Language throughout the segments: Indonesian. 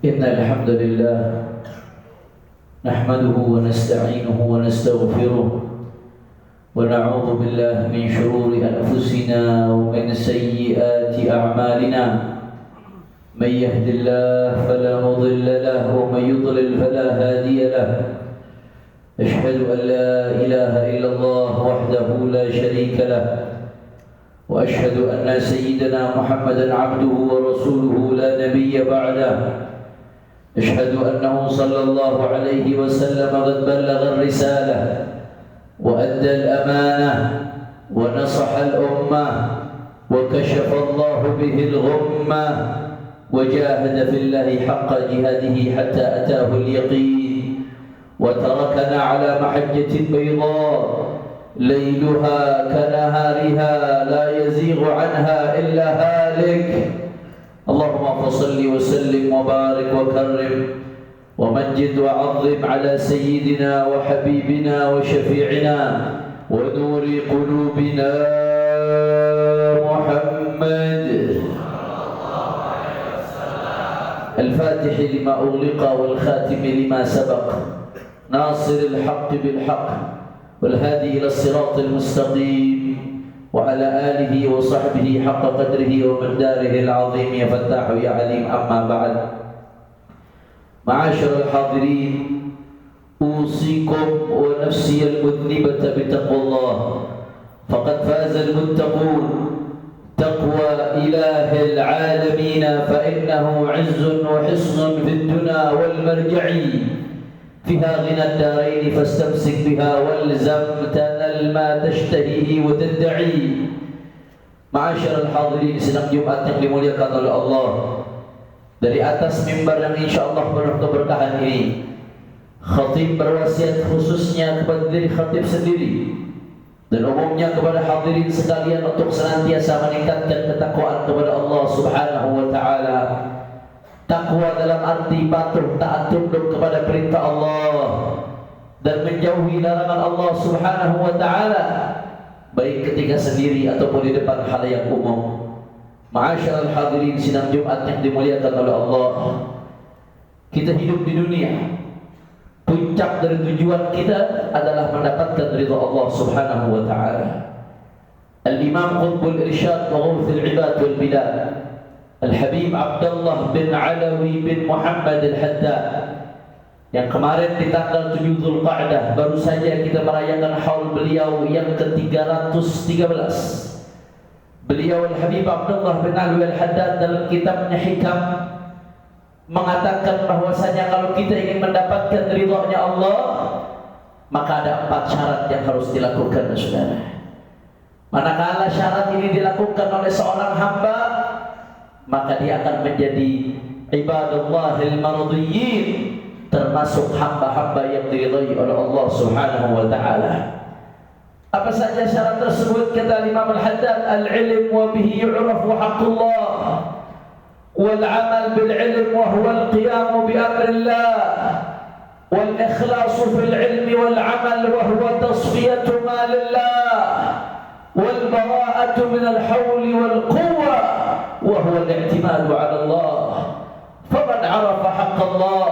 إن الحمد لله نحمده ونستعينه ونستغفره ونعوذ بالله من شرور أنفسنا ومن سيئات أعمالنا من يهد الله فلا مضل له ومن يضلل فلا هادي له أشهد أن لا إله إلا الله وحده لا شريك له وأشهد أن سيدنا محمدا عبده ورسوله لا نبي بعده أشهد أنه صلى الله عليه وسلم قد بلغ الرسالة وأدى الأمانة ونصح الأمة وكشف الله به الغمة وجاهد في الله حق جهاده حتى أتاه اليقين وتركنا على محجة بيضاء ليلها كنهارها لا يزيغ عنها إلا هالك اللهم فصل وسلم وبارك وكرم ومجد وعظم على سيدنا وحبيبنا وشفيعنا ونور قلوبنا محمد الفاتح لما أغلق والخاتم لما سبق ناصر الحق بالحق والهادي إلى الصراط المستقيم وعلى آله وصحبه حق قدره ومقداره العظيم يا فتاح يا عليم أما بعد معاشر الحاضرين أوصيكم ونفسي المذنبة بتقوى الله فقد فاز المتقون تقوى إله العالمين فإنه عز وحصن في الدنا والمرجع فيها غنى الدارين فاستمسك بها والزم تنل ما تشتهيه وتدعي. Ma'asyiral hadirin sidang Jumat yang dimuliakan oleh Allah, dari atas mimbar yang insyaallah penuh keberkahan ini, khatib berwasiat khususnya kepada diri khatib sendiri dan umumnya kepada hadirin sekalian untuk senantiasa meningkatkan ketakwaan kepada Allah Subhanahu wa taala. Takwa dalam arti patuh taat tunduk kepada perintah Allah dan menjauhi larangan Allah Subhanahu wa taala, baik ketika sendiri ataupun di depan khalayak umum. Ma'asyiral hadirin sidang Jumat yang dimuliakan oleh Allah, kita hidup di dunia, puncak dari tujuan kita adalah mendapatkan ridha Allah Subhanahu wa taala. Al-Imam Qutbul Irsyad wa Ghawthul Ibad wal Bilad Al-Habib Abdullah bin Alawi bin Muhammad Al-Haddad, yang kemarin di tanggal 7 Dzulqa'dah baru saja kita merayakan haul beliau yang ke-313. Beliau Al-Habib Abdullah bin Alawi Al-Haddad dalam kitabnya Hikam mengatakan bahwasanya kalau kita ingin mendapatkan ridhonya Allah, maka ada 4 syarat yang harus dilakukan, saudara. Manakala syarat ini dilakukan oleh seorang hamba, maka dia akan menjadi ibadullahil maradiyyin, termasuk hamba-hamba yang diridhai oleh Allah Subhanahu wa taala. Apa saja syarat tersebut? Kata Imam Al-Haddad, al-ilm wa bihi yu'rafu haqqullah wal 'amal bil 'ilm wa huwa al-qiyam bi amrillah wal ikhlas fil 'ilmi wal 'amal wa huwa tasfiyatu ma lillah wal bara'atu min al-hawl wal quwwa وهو الاعتماد على الله. فمن عرف حق الله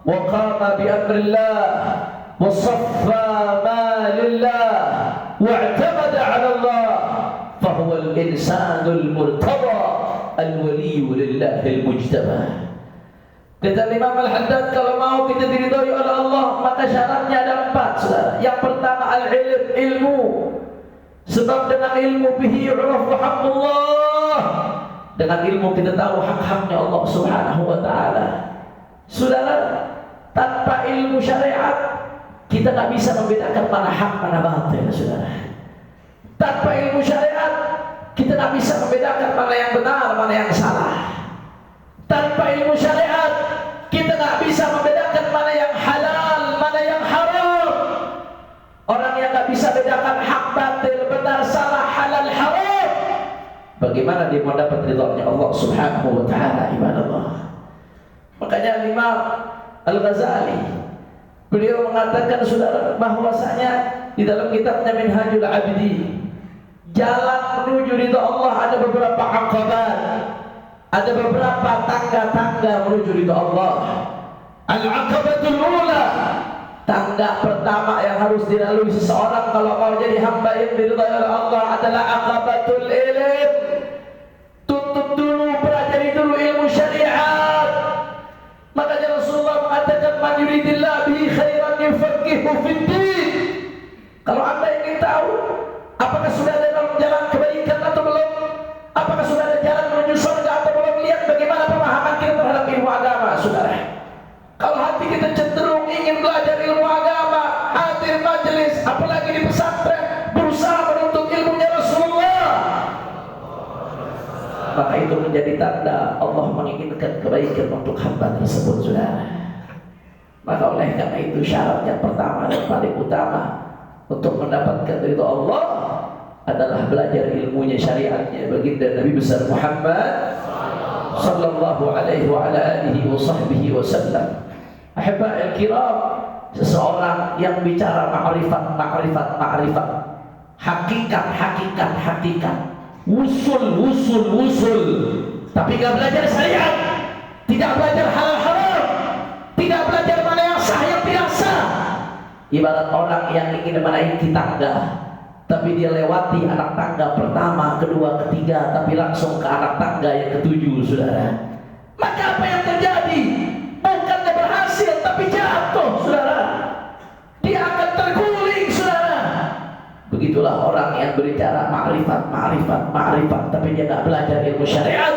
وقام بأمر الله وصفى ما لله واعتمد على الله فهو الإنسان المرتضى الولي لله المجتبى. Kata Imam Al-Haddad, kalau mau kita diridhai oleh Allah, maka syaratnya ada 4, saudara. Yang pertama al-ilm, ilmu. Sebab dengan ilmu bihi yu'rafu haqqullah, dengan ilmu kita tahu hak-haknya Allah Subhanahu wa taala. Saudara, tanpa ilmu syariat kita tak bisa membedakan mana hak mana batil, saudara. Tanpa ilmu syariat kita tak bisa membedakan mana yang benar mana yang salah. Tanpa ilmu syariat kita tak bisa membedakan mana yang halal mana yang haram. Orang yang tak bisa bedakan hak batil, benar salah, halal haram, bagaimana dia mau dapat ridhonya Allah Subhanahu wa taala, ibadallah. Makanya Imam Al-Ghazali beliau mengatakan, saudara, bahwasanya di dalam kitabnya Minhajul Abidin, jalan menuju ridha Allah ada beberapa aqabat. Ada beberapa tangga-tangga menuju ridha Allah. Al-aqabatul ula, tangga pertama yang harus dilalui seseorang kalau mau jadi hamba yang diridhai oleh Allah adalah aqabatul ilm. Tuntut dulu, pelajari dulu ilmu syariat. Makanya Rasulullah mengatakan man yuridillah bihi khairan yufaqihu fid-din. Kalau Anda ingin tahu apakah sudah ada dalam jalan kebaikan atau belum, apakah sudah ada jalan menuju surga atau belum, lihat bagaimana pemahaman kita terhadap ilmu agama, saudara. Kalau hati kita cenderung ingin belajar ilmu agama, hadir majelis, apalagi di pesantren, berusaha menuntut ilmunya Rasulullah, maka itu menjadi tanda Allah menginginkan kebaikan untuk hamba tersebut, saudara. Maka oleh karena itu syarat yang pertama dan paling utama untuk mendapatkan ridha Allah adalah belajar ilmunya, syariatnya. Baginda Nabi besar Muhammad sallallahu alaihi wa ala alihi wa sahbihi wasallam. Ahiba'il kiram, seseorang yang bicara ma'rifat, hakikat, usul, tapi nggak belajar syariat, tidak belajar halal haram, tidak belajar mana yang sah yang tidak sah. Ibarat orang yang ingin menaiki tangga, tapi dia lewati anak tangga pertama, kedua, ketiga, tapi langsung ke anak tangga yang ketujuh, saudara. Maka apa yang terjadi? Bukannya berhasil, tapi jatuh, saudara. Dia akan terguling, saudara. Begitulah orang yang berbicara ma'rifat, tapi dia nggak belajar ilmu syariat.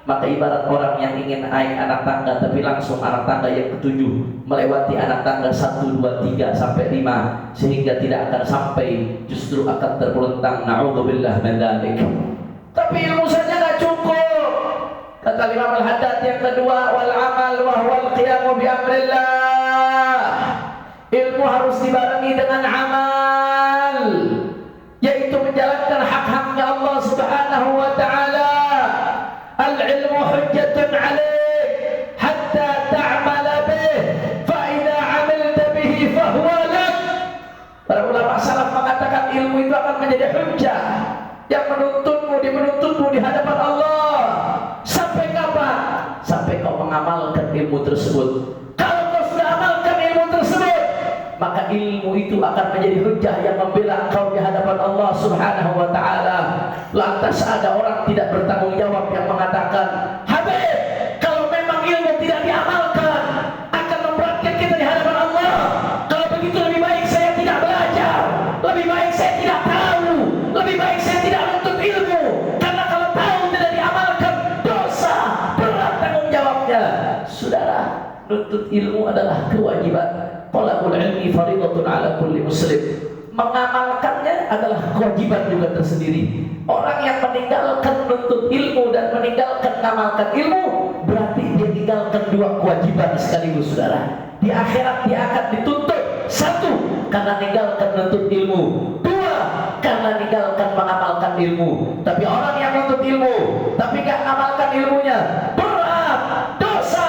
Maka ibarat orang yang ingin naik anak tangga, tapi langsung anak tangga yang ketujuh, melewati anak tangga 1, 2, 3 sampai 5, sehingga tidak akan sampai, justru akan terpelentang. Na'udzubillah min dzalik. Tapi ilmu saja nggak cukup. Kata Imam Al-Haddad yang kedua, wal amal wa huwal qiyamu bi amrillah. Ilmu harus dibarengi dengan amal, yaitu menjalankan hak-haknya Allah Subhanahu wa taala. Al-ilmu hujjatun 'alaik hatta ta'mala bih, fa idza 'amilta bihi fa huwa lak. Para ulama salaf mengatakan ilmu itu akan menjadi hujjah yang menuntutmu di hadapan Allah. Sampai kapan? Sampai kau mengamalkan ilmu tersebut. Kalau kau sudah amalkan ilmu tersebut, maka ilmu itu akan menjadi hujjah yang membela engkau di hadapan Allah Subhanahu wa taala. Lantas ada orang tidak bertanggung jawab yang mengatakan, Habib, kalau memang ilmu tidak diamalkan akan memberatkan kita di hadapan Allah. Kalau begitu lebih baik saya tidak belajar, lebih baik saya tidak tahu, lebih baik saya tidak menuntut ilmu, karena kalau tahu tidak diamalkan dosa, berat tanggung jawabnya. Saudara, menuntut ilmu adalah kewajiban. Talabul ilmi fardhatun ala kulli muslim. Mengamalkannya adalah kewajiban juga tersendiri. Orang yang meninggalkan menuntut ilmu dan meninggalkan mengamalkan ilmu, berarti dia tinggalkan dua kewajiban sekaligus, saudara. Di akhirat dia akan dituntut, satu, karena meninggalkan menuntut ilmu, dua, karena meninggalkan mengamalkan ilmu. Tapi orang yang menuntut ilmu tapi gak mengamalkan ilmunya, berat, dosa.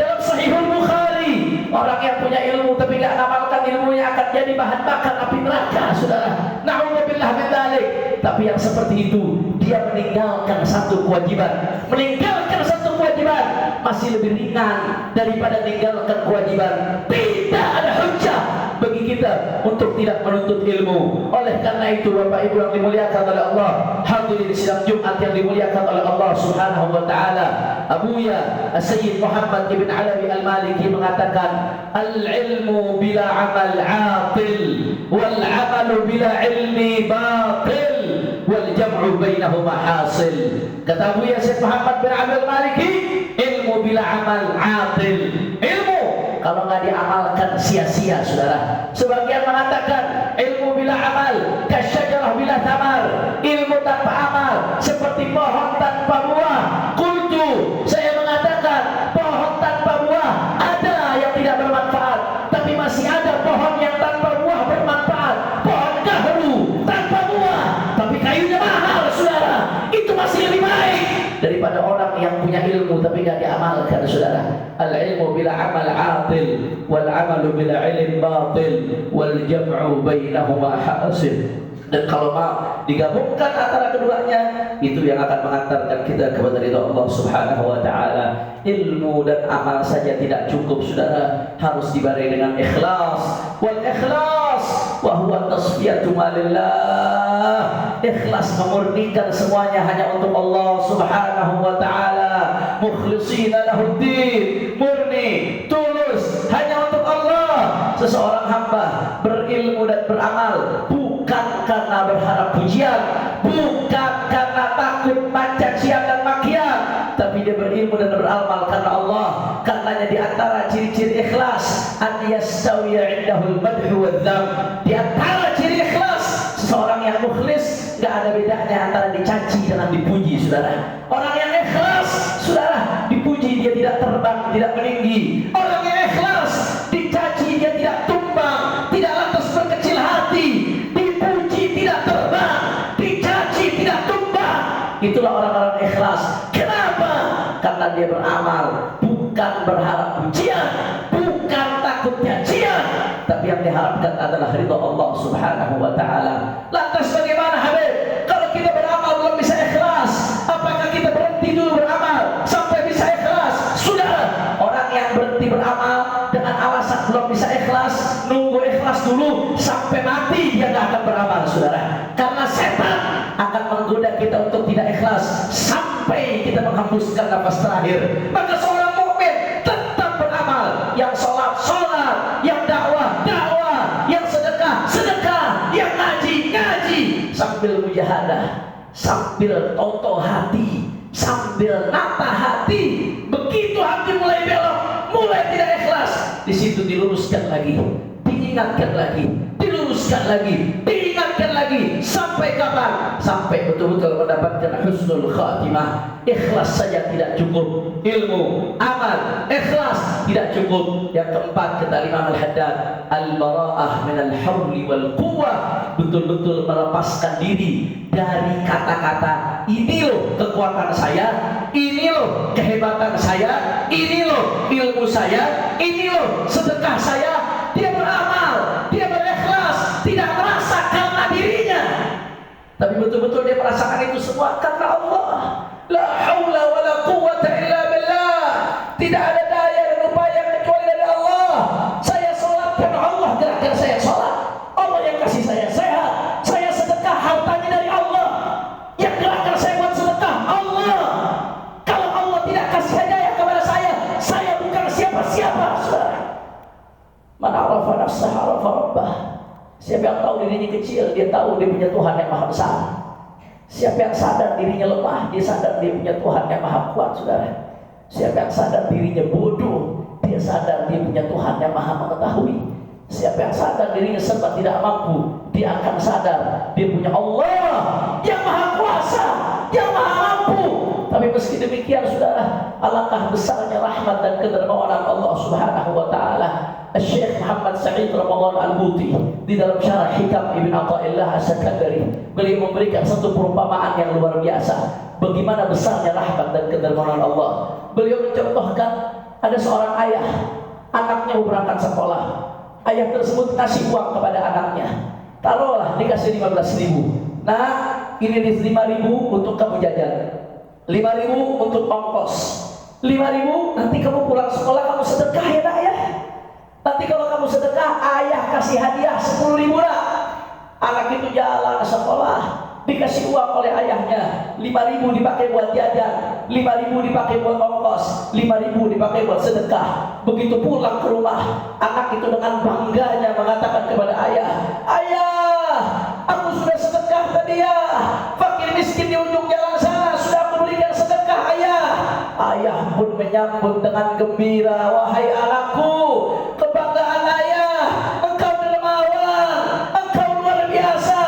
Dalam Sahihul Bukhari, orang yang punya ilmu tapi gak mengamalkan ilmunya akan jadi bahan bakar api neraka, saudara. Na'udzubillah min dzalik. Tapi yang seperti itu, dia meninggalkan satu kewajiban. Meninggalkan satu kewajiban masih lebih ringan daripada meninggalkan kewajiban. Tidak ada hujjah bagi kita untuk tidak menuntut ilmu. Oleh karena itu, Bapak Ibu yang dimuliakan oleh Allah, hadirin sidang Jumat yang dimuliakan oleh Allah Subhanahu wa taala, Abuya Sayyid Muhammad ibn Alawi Al-Maliki mengatakan, al-ilmu bila amal 'atil, wal 'amalu bila ilmi batil, wal jam'u bainahuma hasil. Kata Abuya Sayyid Muhammad bin Alawi Al-Maliki, ilmu bila amal 'atil. Ilmu kalau nggak diamalkan sia-sia, saudara. Sebagian mengatakan ilmu bila amal kasyajarah bila tamar. Ilmu tanpa amal seperti pohon tanpa buah. Qultu, saya mengatakan pohon tanpa buah ada yang tidak bermanfaat, tapi masih ada pohon yang tanpa buah bermanfaat. Pohon kahru tanpa buah tapi kayunya mahal, saudara. Itu masih lebih baik daripada orang yang punya ilmu tapi tidak diamalkan, saudara. Al-ilmu bila amal atil, wal amalu bila ilm batil, wal jam'u bainahuma hasil. Dan kalau mau digabungkan antara keduanya, itu yang akan mengantarkan kita kepada ridha Allah Subhanahu wa taala. Ilmu dan amal saja tidak cukup, saudara, harus dibarengi dengan ikhlas. Wal ikhlas wa huwa tasfiyatu malillah. Ikhlas memurnikan semuanya hanya untuk Allah Subhanahu wa taala. Mukhlishina lahuddin, murni, tulus hanya untuk Allah. Seseorang hamba berilmu dan beramal bukan karena berharap pujian, bukan karena takut macan siang dan makian, tapi dia berilmu dan beramal karena Allah. Karenanya di antara ciri-ciri ikhlas, an yastawiya indahul madhu wadzam. Di antara ciri ikhlas, seseorang yang mukhlis enggak ada bedanya antara dicaci dengan dipuji, saudara. Orang yang ikhlas, saudara, dipuji dia tidak terbang, tidak meninggi. Orang yang ikhlas, dicaci dia tidak tumbang, tidak lantas berkecil hati. Tidak terbang, dicaci tidak tumbang. Itulah orang-orang ikhlas. Kenapa? Karena dia beramal bukan berharap pujian, bukan takut cacian, tapi yang diharapkan adalah ridha Allah Subhanahu wa taala. Lantas bagaimana, Habib? Kalau kita beramal belum bisa ikhlas, apakah kita berhenti dulu beramal sampai bisa ikhlas? Sudah, orang yang berhenti beramal dengan alasan belum bisa ikhlas, nunggu ikhlas dulu sampai mati, dia tidak akan beramal, saudara. Karena setan akan menggoda kita untuk tidak ikhlas sampai kita menghembuskan nafas terakhir. Maka seorang mukmin tetap beramal, yang sholat sholat, yang dakwah dakwah, yang sedekah sedekah, yang ngaji ngaji, sambil mujahadah, sambil toto hati, sambil nata hati. Begitu hati mulai belok, mulai tidak ikhlas, di situ diluruskan lagi, diingatkan lagi, diluruskan lagi, diingatkan lagi. Sampai kapan? Sampai betul-betul mendapatkan husnul khatimah. Ikhlas saja tidak cukup, ilmu, amal, ikhlas tidak cukup. Yang keempat, kata Imam Al-Haddad, al-bara'ah minal hawli wal quwwah. Betul-betul melepaskan diri dari kata-kata ini loh kekuatan saya, ini loh kehebatan saya, ini loh ilmu saya, ini loh sedekah saya. Dia beramal, dia berikhlas, tidak merasa karena dirinya, tapi betul-betul dia merasakan itu semua karena Allah. La haula wala quwwata illa billah. Tidak ada daya dan upaya kecuali dari Allah. Saya sholat karena Allah gerakkan saya sholat. Allah yang kasih saya sehat. Saya sedekah, hartanya dari Allah. Yang gerakkan saya buat sedekah Allah. Kalau Allah tidak kasih hidayah kepada saya bukan siapa-siapa, saudara. Man arafa nafsah arafa rabbah. Siapa yang tahu dirinya kecil, dia tahu dia punya Tuhan yang maha besar. Siapa yang sadar dirinya lemah, dia sadar dia punya Tuhan yang maha kuat, saudara. Siapa yang sadar dirinya bodoh, dia sadar dia punya Tuhan yang maha mengetahui. Siapa yang sadar dirinya serba tidak mampu, dia akan sadar dia punya Allah yang maha kuasa, yang maha mampu. Tapi meski demikian, saudara, alangkah besarnya rahmat dan kedermawanan Allah Subhanahu wa taala. Syekh Muhammad Sa'id Ramadan Al-Buti di dalam syarah Hikam Ibn Athaillah As-Sakandari, beliau memberikan satu perumpamaan yang luar biasa bagaimana besarnya rahmat dan kedermawanan Allah. Beliau mencontohkan ada seorang ayah, anaknya mau berangkat sekolah. Ayah tersebut kasih uang kepada anaknya, taruhlah dikasih 15.000. Nah, ini 5.000 untuk kamu jajan, 5.000 untuk ongkos, 5.000 nanti kamu pulang sekolah kamu sedekah ya nak ya. Nanti kalau kamu sedekah, ayah kasih hadiah 10.000 lah. Anak itu jalan ke sekolah, dikasih uang oleh ayahnya, 5.000 dipakai buat jajan, 5.000 dipakai buat ongkos, 5.000 dipakai buat sedekah. Begitu pulang ke rumah, anak itu dengan bangganya mengatakan kepada ayah, ayah, aku sudah sedekah tadi ya. Fakir miskin di ujung jalan sana sudah aku berikan sedekah ayah. Ayah pun menyambut dengan gembira, wahai anakku, kebanggaan ayah, engkau dermawan, engkau luar biasa,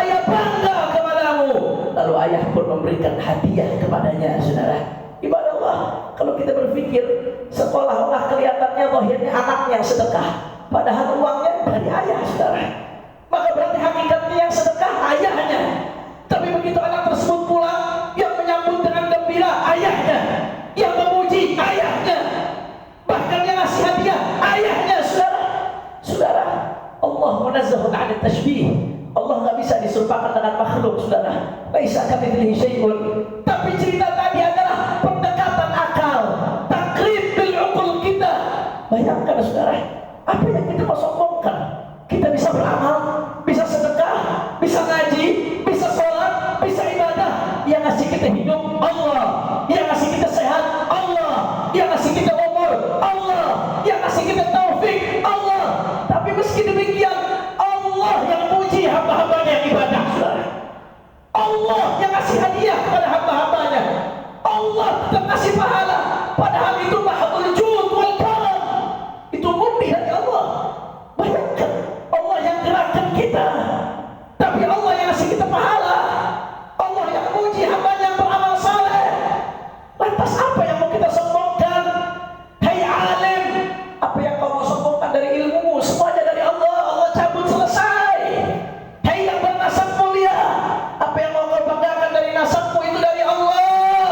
ayah bangga kepadamu. Lalu ayah pun memberikan hadiah kepadanya, saudara. Ibadah Allah, kalau kita berpikir seolah-olah kelihatannya zahirnya anaknya yang sedekah, padahal uangnya dari ayah, saudara. Maka berarti hakikatnya yang sedekah ayahnya. Tapi begitu anak tersebut pulang, yang menyambut dengan gembira, tashbih. Allah nggak bisa diserupakan dengan makhluk, saudara. Laisa kamitslihi syai'un. Tapi cerita tadi adalah pendekatan akal, takrib bil uqul kita. Bayangkan saudara, apa yang kita mau sombongkan? Kita bisa beramal, bisa sedekah, bisa ngaji, bisa sholat, bisa ibadah. Yang ngasih kita hidup Allah, yang ngasih kita sehat Allah, yang ngasih kita umur Allah, yang ngasih kita taufik Allah. Tapi meski demikian, Allah yang puji hamba-hambanya yang ibadah, saudara. Allah yang ngasih hadiah kepada hamba-hambanya. Allah yang ngasih pahala. Padahal itu mahdhul jud wal karam. Itu murni dari Allah. Bayangkan, Allah yang gerakkan kita, tapi Allah yang ngasih kita pahala. Allah yang puji hambanya yang beramal saleh. Lantas apa yang mau kita sombongkan? Hai alim, apa yang kau mau sombongkan dari ilmumu? Semuanya dari Allah. Allah cabut, selesai. Hai yang bernasab mulia, apa yang mau kau banggakan dari nasabmu? Itu dari Allah.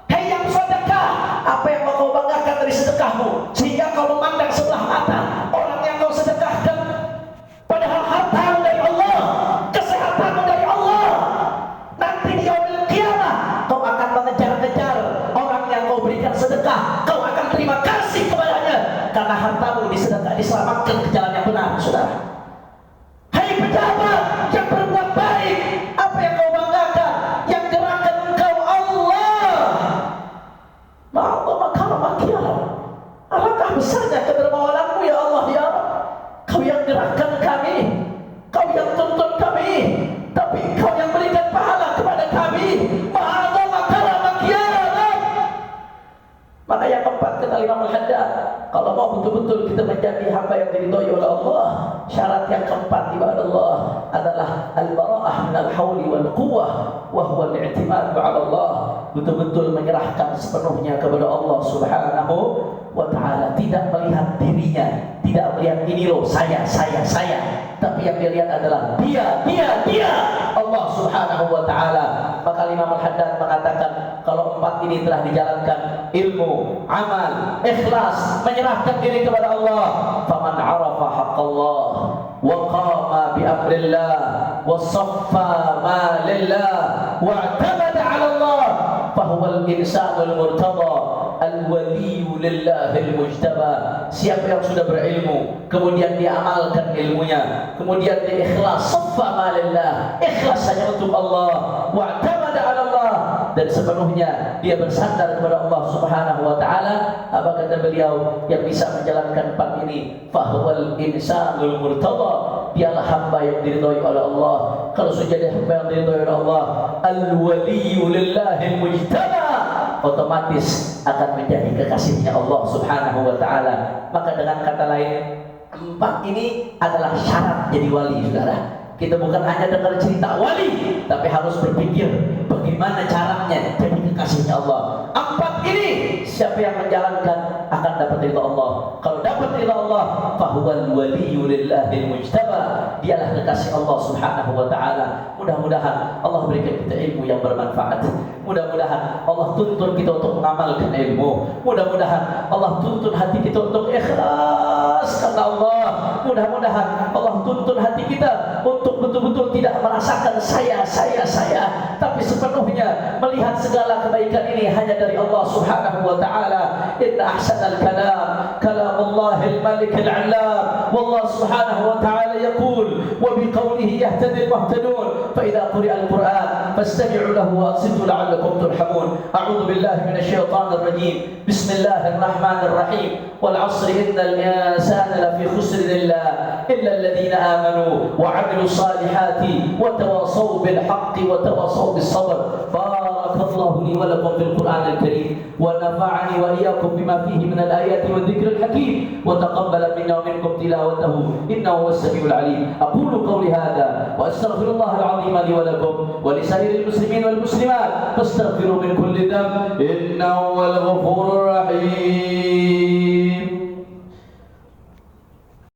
Hai yang sedekah, apa yang mau kau banggakan dari sedekahmu sehingga kau memandang sebelah mata orang yang kau sedekahkan? Padahal hartamu dari Allah, kesehatanmu dari Allah. Nanti di yaumil qiyamah kau akan mengejar-ngejar orang yang kau berikan sedekah. Kau akan terima kasih kepadanya karena hartamu disedekah, diselamatkan ke jalan yang benar, saudara. Hai pejabat yang berbuat baik, apa yang kau banggakan? Yang gerakan engkau Allah. Ma'allah makana makialah. Alangkah besarnya kedermawananmu ya Allah ya Rabb. Kau yang gerakkan kami, kau yang tuntun kami, tapi kau yang berikan pahala kepada kami. Ma'allah makana makialah. Maka yang keempat kata Imam Al-Haddad, kalau mau betul-betul kita menjadi hamba yang diridhoi oleh Allah, syarat yang keempat ibadah Allah adalah al-bara'ah minal hauli wal quwwah wa huwa al-i'timad 'ala Allah. Betul-betul menyerahkan sepenuhnya kepada Allah Subhanahu wa ta'ala, tidak melihat dirinya, tidak melihat ini loh saya, tapi yang dia lihat adalah dia Allah Subhanahu wa ta'ala. Maka Imam Al-Haddad mengatakan kalau empat ini telah dijalankan, ilmu, amal, ikhlas, menyerahkan diri kepada Allah, faman arafa haqqallah wa qama bi amrillah wa saffa ma lillah wa i'tamada 'ala Allah fahuwa al-insanul murtada al-waliyu lillahil mujtaba. Siapa yang sudah berilmu, kemudian dia amalkan ilmunya, kemudian dia ikhlas, saffa ma lillah, ikhlas hanya untuk Allah, wa'tamada 'ala Allah, dan sepenuhnya dia bersandar kepada Allah Subhanahu wa ta'ala. Apa kata beliau? Yang bisa menjalankan empat ini, fahuwal insanul murtada, dialah hamba yang diridhoi oleh Allah. Kalau sudah jadi hamba yang diridhoi oleh Allah, al-waliyu lillahil mujtaba, otomatis akan menjadi kekasihnya Allah Subhanahu wa ta'ala. Maka dengan kata lain, empat ini adalah syarat jadi wali, saudara. Kita bukan hanya dengar cerita wali, tapi harus berpikir bagaimana caranya jadi kekasihnya Allah. Empat ini siapa yang menjalankan akan dapat ridha Allah. Kalau dapat ridha Allah, fahuwal waliyyu lillahil mujtaba, dialah kekasih Allah Subhanahu wa ta'ala. Mudah-mudahan Allah berikan kita ilmu yang bermanfaat. Mudah-mudahan Allah tuntun kita untuk mengamalkan ilmu. Mudah-mudahan Allah tuntun hati kita untuk ikhlas karena Allah. Mudah-mudahan Allah tuntun hati kita untuk betul-betul tidak merasakan saya, tapi sepenuhnya melihat segala kebaikan ini hanya dari Allah Subhanahu wa ta'ala. Inna ahsanal kalam kalamullahil malikil a'lam, wallahu subhanahu wa ta'ala yaqul wa biqawlihi yahtadi al-muhtadun, fa idza quri'a al-Qur'an fastami'u lahu wa ansitu la'allakum turhamun. A'udzu billahi minasyaitonir rajim. Bismillahirrahmanirrahim. Wal 'ashri innal insana lafi khusrin illa alladhina amanu wa 'amilus salihati wa tawasaw bil haqqi wa tawasaw bis sabr. Barakallahu li wa lakum fil Qur'anil karim wa nafa'ani wa iyyakum bima fihi min al-ayati wa dhikril hakim wa taqabbala minna wa minkum tilawatahu innahu was samiul alim. Aqulu qawli hadha wa astaghfirullahal 'azim li wa lakum wa li sa'iril muslimin wal muslimat fastaghfiru min kulli dhanb innahu wal ghafurur rahim.